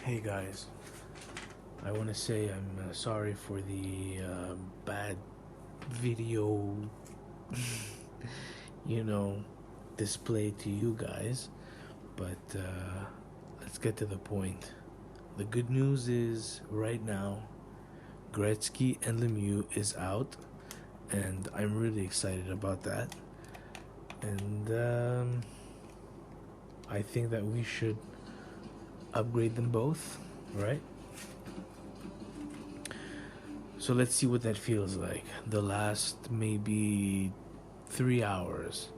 Hey guys, I want to say I'm sorry for the bad video, you know, display to you guys, but let's get to the point. The good news is right now, Gretzky and Lemieux is out, and I'm really excited about that. And I think that we should upgrade them both, right? So let's see what that feels like. The last maybe 3 hours,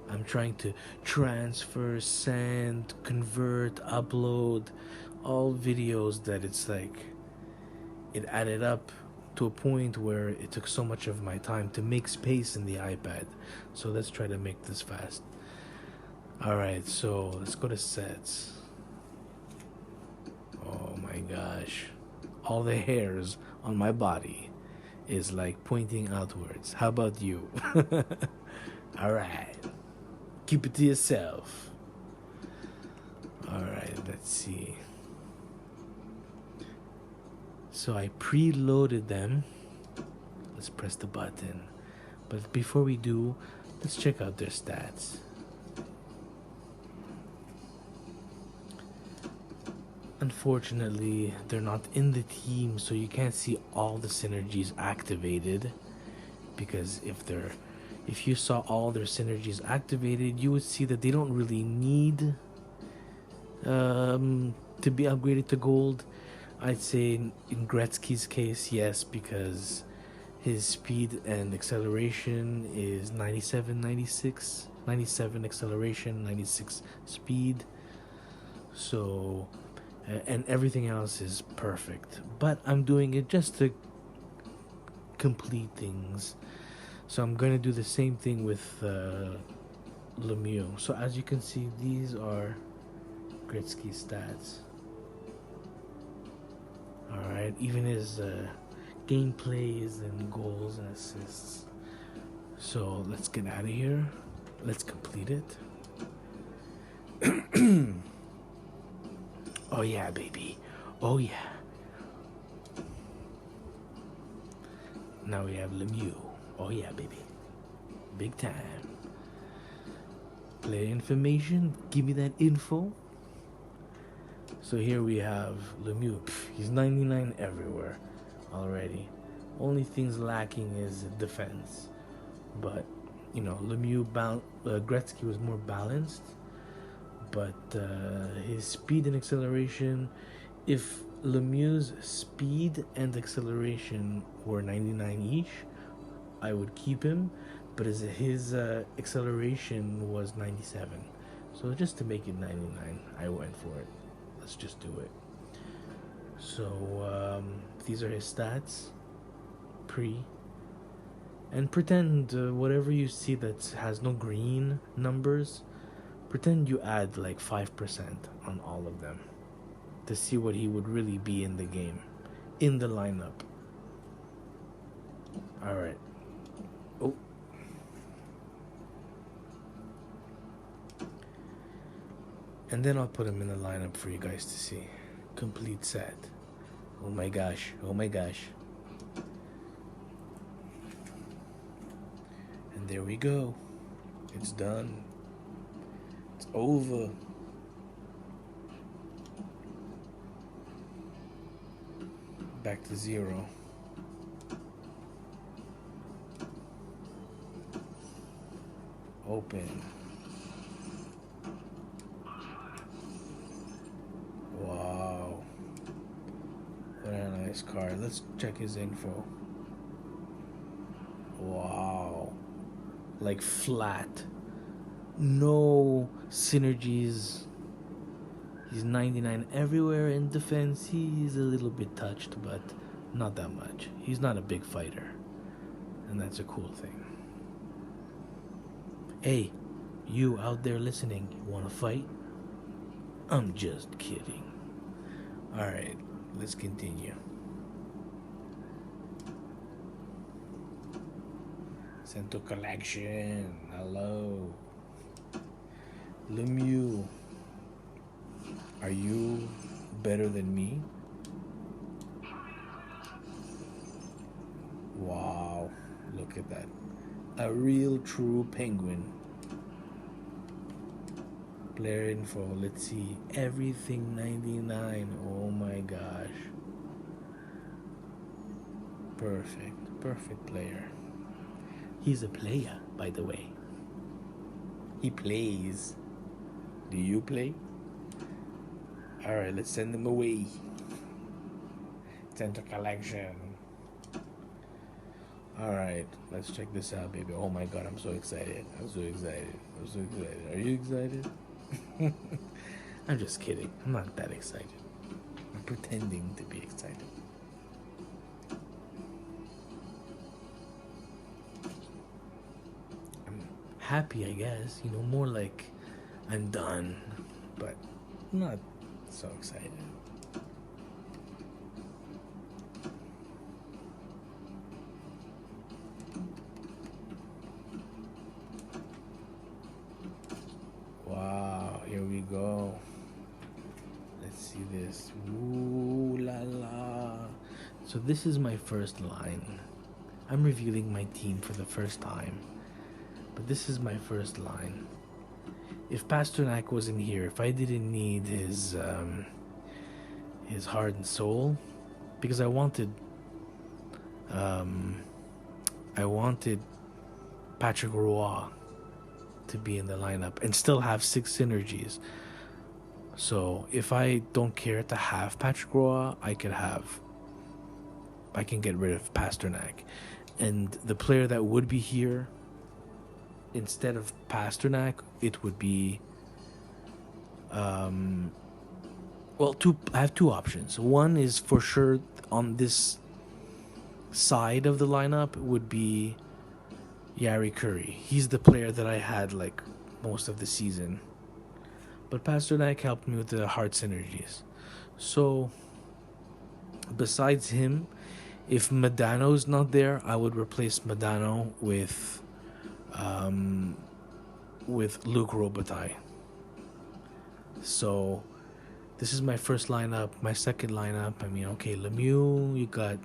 I'm trying to transfer, send, convert, upload all videos that it's like it added up to a point where it took so much of my time to make space in the iPad. So let's try to make this fast. Alright, so let's go to sets. Oh my gosh. All the hairs on my body is like pointing outwards. How about you? Alright. Keep it to yourself. Alright, let's see. So I preloaded them. Let's press the button. But before we do, let's check out their stats. Unfortunately, they're not in the team, so you can't see all the synergies activated. Because if you saw all their synergies activated, you would see that they don't really need to be upgraded to gold. I'd say in Gretzky's case, yes, because his speed and acceleration is 97, 96, 97 acceleration, 96 speed. So, and everything else is perfect. But I'm doing it just to complete things. So I'm going to do the same thing with Lemieux. So as you can see, these are Gretzky's stats. Alright, even his gameplays and goals and assists. So let's get out of here. Let's complete it. Oh yeah, baby. Oh yeah. Now we have Lemieux. Oh yeah, baby. Big time. Player information. Give me that info. So here we have Lemieux. He's 99 everywhere already. Only things lacking is defense. But, you know, Gretzky was more balanced. But his speed and acceleration, if Lemieux's speed and acceleration were 99 each, I would keep him. But his acceleration was 97. So just to make it 99, I went for it. Let's just do it. So these are his stats and pretend whatever you see that has no green numbers, pretend you add like 5% on all of them to see what he would really be in the game, in the lineup. Alright. Oh. And then I'll put him in the lineup for you guys to see. Complete set. Oh my gosh. Oh my gosh. And there we go. It's done. It's over. Back to 0. Open. Wow. What a nice card. Let's check his info. Wow. Like flat. No synergies. He's 99 everywhere in defense. He's a little bit touched, but not that much. He's not a big fighter. And that's a cool thing. Hey, you out there listening, you wanna fight? I'm just kidding. Alright, let's continue. Send to collection. Hello. Lemieux. Are you better than me. Wow, look at that. A real true penguin. Player info, let's see. Everything 99. Oh my gosh. Perfect player. He's a player, by the way. He plays. Do you play? Alright, let's send him away. Center collection. Alright, let's check this out, baby. Oh my god, I'm so excited. Are you excited? I'm just kidding. I'm not that excited. I'm pretending to be excited. I'm happy, I guess. More like I'm done, but not so excited. Wow, here we go. Let's see this. Ooh la la. So this is my first line. I'm revealing my team for the first time, but this is my first line. If Pasternak wasn't here, if I didn't need his heart and soul, because I wanted Patrick Roy to be in the lineup and still have 6 synergies. So if I don't care to have Patrick Roy, I can get rid of Pasternak. And the player that would be here instead of Pasternak, it would be I have 2 options. One is for sure on this side of the lineup would be Yari Curry. He's the player that I had like most of the season. But Pasternak helped me with the heart synergies. So besides him, if Modano's not there, I would replace Modano with Luc Robitaille. So this is my first lineup. My second lineup, Lemieux, you got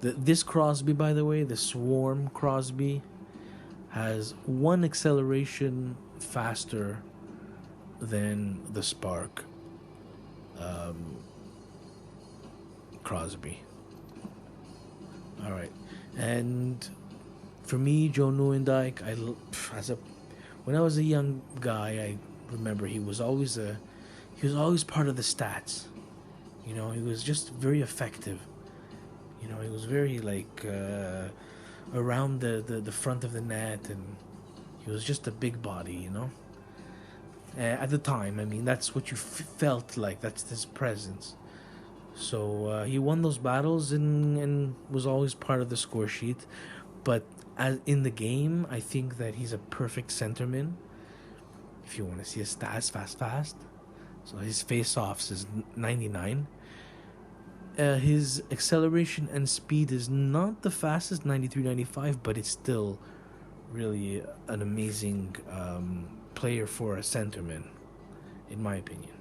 this Crosby, by the way, the Swarm Crosby, has 1 acceleration faster than the Spark Crosby. Alright. And for me, Joe Nieuwendyk, when I was a young guy, I remember he was always part of the stats. He was just very effective. He was very around the front of the net, and he was just a big body. At the time, that's what you felt like. That's his presence. So he won those battles and was always part of the score sheet. But as in the game, I think that he's a perfect centerman. If you want to see his stats fast. So his face-offs is 99. His acceleration and speed is not the fastest, 93, 95, but it's still really an amazing player for a centerman, in my opinion.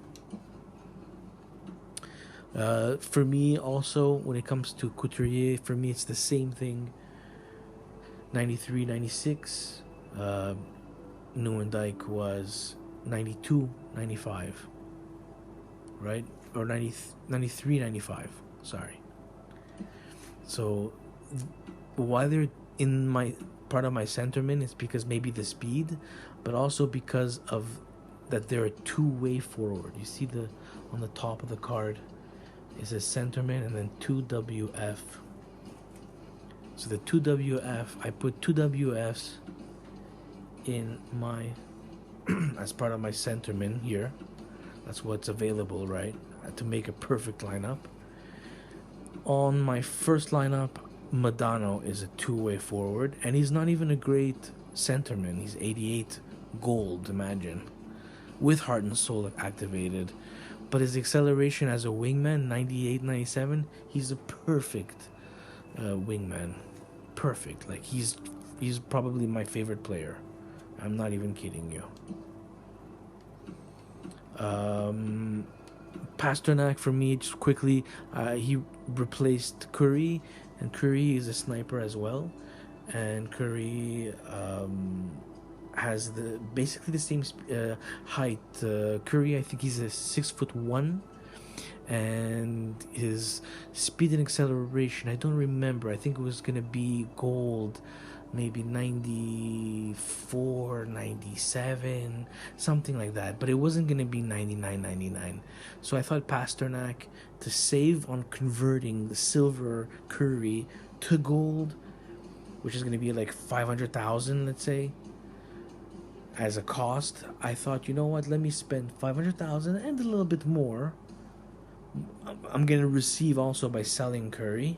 For me, also, when it comes to Couturier, for me, it's the same thing. 93, 96. Nieuwendyk was 92, 95. Right? Or 93, 95. Sorry. So, why they're in my part of my centerman is because maybe the speed, but also because of that they're a 2-way forward. You see on the top of the card is a centerman and then 2WF. So the 2WF, I put 2WFs in my as part of my centerman here. That's what's available, right? To make a perfect lineup. On my first lineup, Modano is a 2-way forward, and he's not even a great centerman. He's 88 gold, imagine, with heart and soul activated. But his acceleration as a wingman, 98, 97, he's a perfect wingman. Perfect. Like, he's probably my favorite player. I'm not even kidding you. Pasternak, for me, just quickly, he replaced Curry, and Curry is a sniper as well. And Curry has basically the same height. Curry, I think he's a 6'1", and his speed and acceleration, I don't remember. I think it was gonna be gold, maybe 94, 97, something like that. But it wasn't gonna be 99, 99. So I thought Pasternak, to save on converting the silver Curry to gold, which is gonna be like 500,000, let's say, as a cost, I thought, you know what, let me spend 500,000 and a little bit more. I'm going to receive also by selling Curry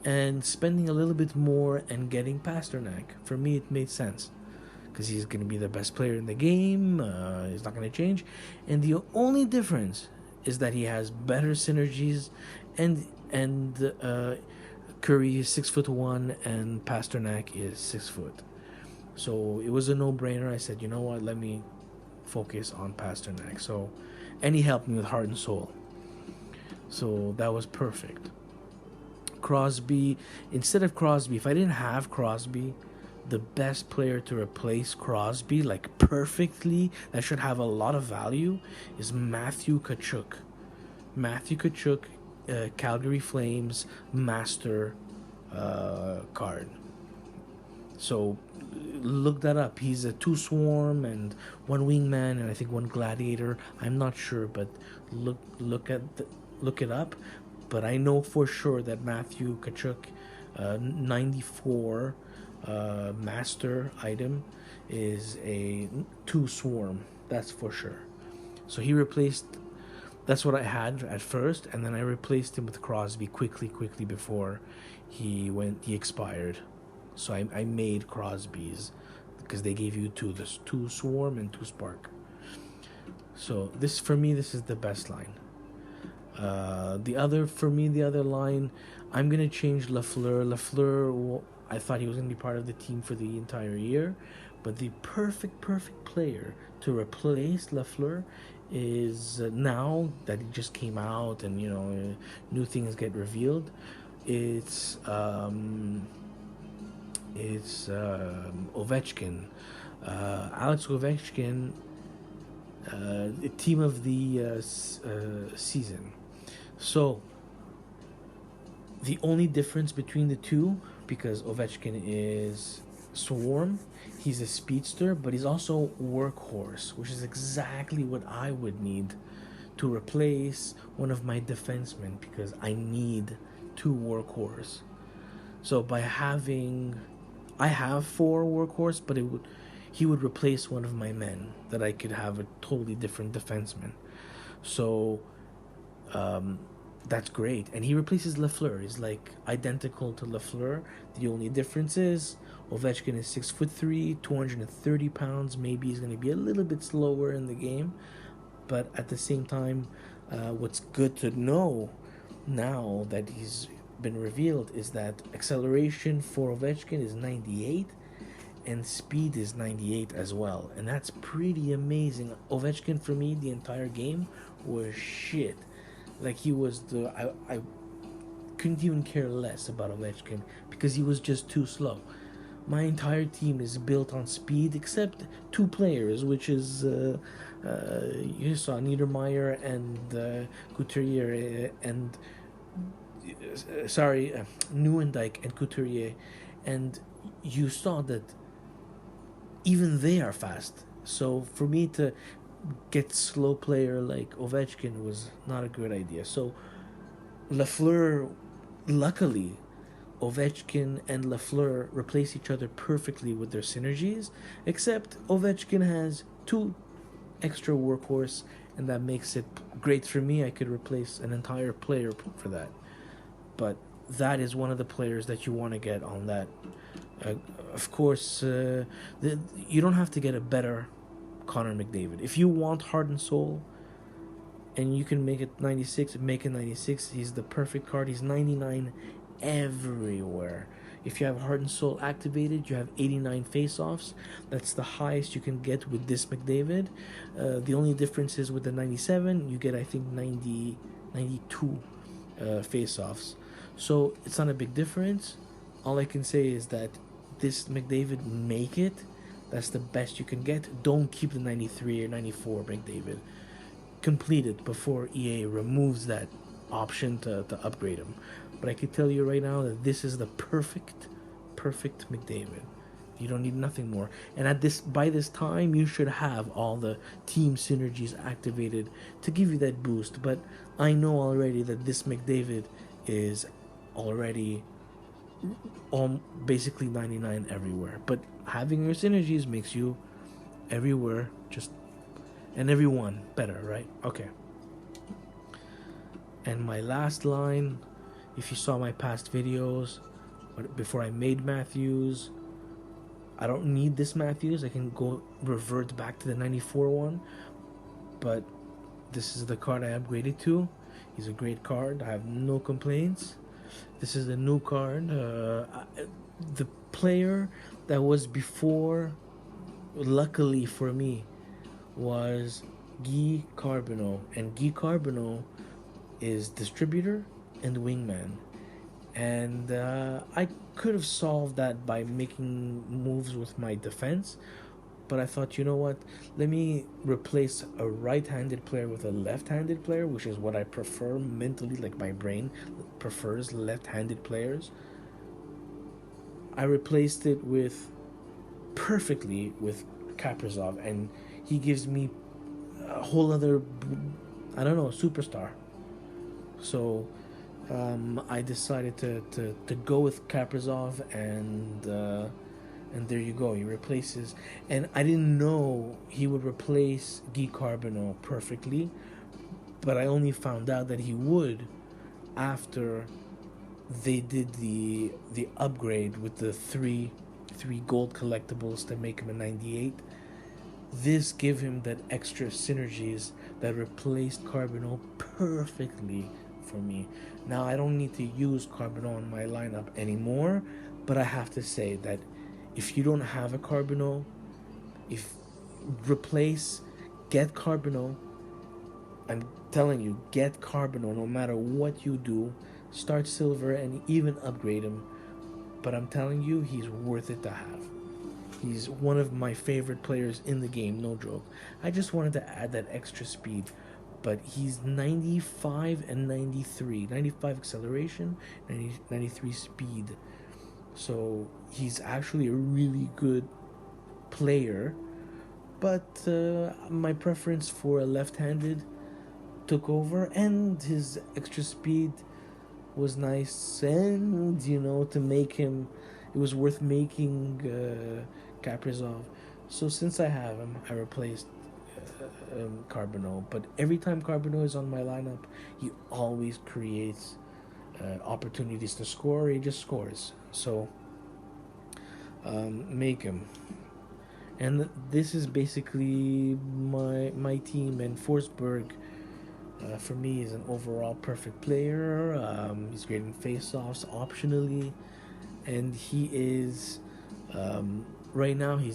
and spending a little bit more and getting Pasternak. For me, it made sense because he's going to be the best player in the game. He's not going to change. And the only difference is that he has better synergies, and Curry is 6'1" and Pasternak is 6 foot. So it was a no-brainer. I said, you know what, let me focus on Pasternak. So, and he helped me with heart and soul. So that was perfect. Crosby, instead of Crosby, if I didn't have Crosby, the best player to replace Crosby, like perfectly, that should have a lot of value, is Matthew Tkachuk. Matthew Tkachuk, Calgary Flames Master card. So look that up. He's a 2 swarm and 1 wingman and I think 1 gladiator. I'm not sure, but look it up. But I know for sure that Matthew Tkachuk, 94 master item, is a 2 swarm. That's for sure. So he replaced. That's what I had at first, and then I replaced him with Crosby quickly before he expired. So I made Crosby's because they gave you 2, this 2 swarm and 2 spark. So this is the best line. The other line, I'm gonna change LaFleur. LaFleur, I thought he was gonna be part of the team for the entire year, but the perfect player to replace LaFleur is now that he just came out and new things get revealed. It's Ovechkin, Alex Ovechkin, team of the season. So the only difference between the two, because Ovechkin is swarm, he's a speedster, but he's also workhorse, which is exactly what I would need to replace one of my defensemen, because I need 2 workhorse. So by I have 4 workhorse, but he would replace one of my men that I could have a totally different defenseman. So that's great. And he replaces LaFleur. He's like identical to LaFleur. The only difference is Ovechkin is 6'3", 230 pounds. Maybe he's going to be a little bit slower in the game. But at the same time, what's good to know now that he's been revealed is that acceleration for Ovechkin is 98 and speed is 98 as well. And that's pretty amazing. Ovechkin, for me, the entire game was shit. Like, he was I couldn't even care less about Ovechkin because he was just too slow. My entire team is built on speed except 2 players, which is you saw Niedermeyer and Couturier and Nieuwendyk and Couturier, and you saw that even they are fast. So for me to get slow player like Ovechkin was not a good idea. So LaFleur, luckily, Ovechkin and LaFleur replace each other perfectly with their synergies, except Ovechkin has 2 extra workhorse, and that makes it great for me. I could replace an entire player for that. But that is one of the players that you want to get on that. Of course, you don't have to get a better Connor McDavid. If you want heart and soul and you can make it 96, make it 96. He's the perfect card. He's 99 everywhere. If you have Heart and Soul activated, you have 89 face-offs. That's the highest you can get with this McDavid. The only difference is with the 97, you get, I think, 92 face-offs. So it's not a big difference. All I can say is that this McDavid, make it. That's the best you can get. Don't keep the 93 or 94 McDavid. Complete it before EA removes that option to upgrade him. But I can tell you right now that this is the perfect McDavid. You don't need nothing more. And by this time, you should have all the team synergies activated to give you that boost. But I know already that this McDavid is already basically 99 everywhere. But having your synergies makes you everywhere and everyone better, right? Okay. And my last line, if you saw my past videos, before I made Matthews, I don't need this Matthews. I can revert back to the 94 one. But this is the card I upgraded to. He's a great card. I have no complaints. This is the new card. The player that was before, luckily for me, was Guy Carbonneau. And Guy Carbonneau is distributor and wingman. And I could have solved that by making moves with my defense. But I thought, you know what? Let me replace a right-handed player with a left-handed player, which is what I prefer mentally. Like, my brain prefers left-handed players. I replaced it perfectly with Kaprizov, and he gives me a whole other, I don't know, superstar. So I decided to go with Kaprizov, and there you go. He replaces, and I didn't know he would replace Guy Carbonneau perfectly, but I only found out that he would after they did the upgrade with the three gold collectibles to make him a 98. This gave him that extra synergies that replaced Carbonneau perfectly for me. Now I don't need to use Carbonneau in my lineup anymore, but I have to say that if you don't have a Carbonneau, get Carbonneau. I'm telling you, get Carbonneau no matter what you do. Start silver and even upgrade him. But I'm telling you, he's worth it to have. He's one of my favorite players in the game, no joke. I just wanted to add that extra speed. But he's 95 and 93. 95 acceleration, 93 speed. So he's actually a really good player. But my preference for a left-handed took over, and his extra speed was nice, and to make him, it was worth making Kaprizov. So since I have him, I replaced Carbonneau. But every time Carbonneau is on my lineup, he always creates opportunities to score. He just scores. So make him. And this is basically my team. And Forsberg, for me, is an overall perfect player. He's great in face-offs, optionally, and he is right now he's